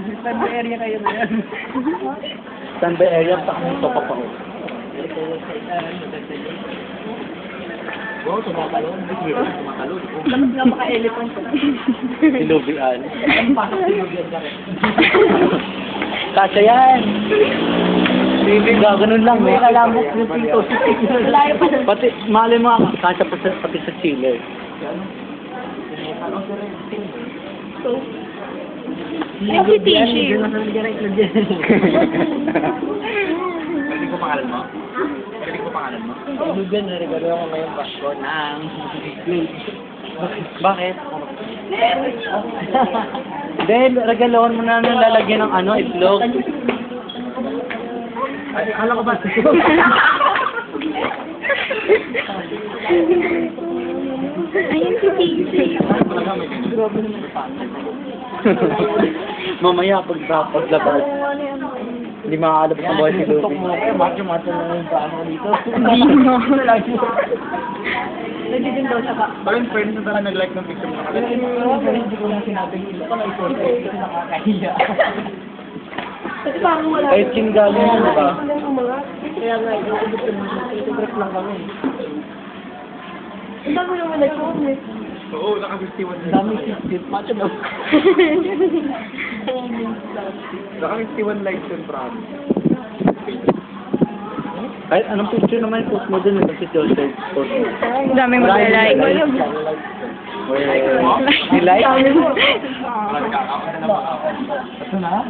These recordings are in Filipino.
Standby area kayo na yan. Standby area sa kami ito pa ko. Oo, tumatalon. Tumatalon. Napaka-elephant ko. Silubian. Pasok sinubian ka rin. Kasya yan. Ganun lang, may Kalambok yung pinto. Pati, mali mo, kasya pati sa Chile. Ay, si Tishi. Pwede ko pangalan mo? Pwede ko pangalan mo? Silubian, regalo ako ngayon Pasko ng... Bakit? Dahil regalohan mo na lalagyan ng ano, itlog. Alam ko ba? Ayun si Tishi. Mamaya pag labas, hindi makakalabas ng buhay si Luby. Macho-macho na yung paano dito. Hindi mo. Nagiging daw siya ka. Parang friends na talaga nag-like ng picture mo. Hindi ko na sinabing ilo ko na i-photo kasi nakakahiya. Kasi parang wala. Kahit kingaling mo ba? Kaya nga, ito lang kami. Ang dami naman nag-comment. Oo, naka-51 likes. Dami 60. Macho daw. Naka-51 likes yun, promise. Kahit anong picture naman post mo dun, kasi Joseph post mo. Ang daming mag-like. Nilike? Ito na?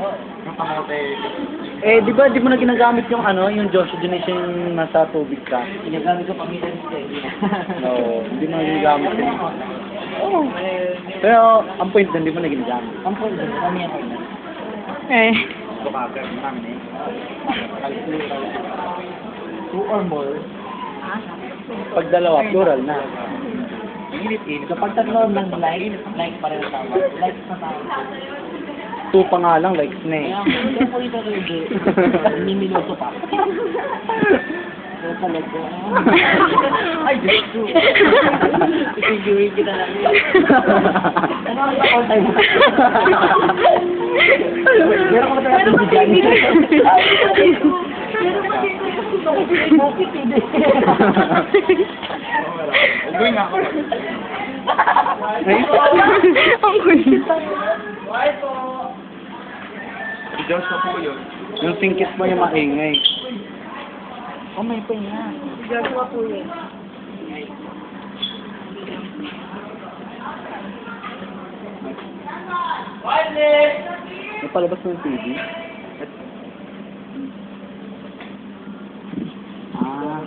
Yung kamote. Eh, di ba, di mo na ginagamit yung ano, yung Joshua Dinesh yung nasa tubig ka? Ginagamit ko pamitan siya. No, hindi mo na ginagamit yun. Pero, ang point dun, di mo na ginagamit. Ang point din, kami ako na. Eh. Bukaka, marami na yun. 2 or more. Pag dalawa, plural na. Init-init. Kapag tatlo ng like pa rin tama. Like sa tama. 2 pa nga lang, likes na eh. Kaya po ito rin. Nimiloso pa. Talaga. Ay, Diyos ko. Itigawin kita lang yun. Ano ang all time? Meron ko na tayo bibigyan. Gawin nga ako. Ang kulit. Si Josh na po yun. Yung singkit mo yung maingay. Oh, may pa niya. Joshua po yun. May palabas mo yung TV? Ah.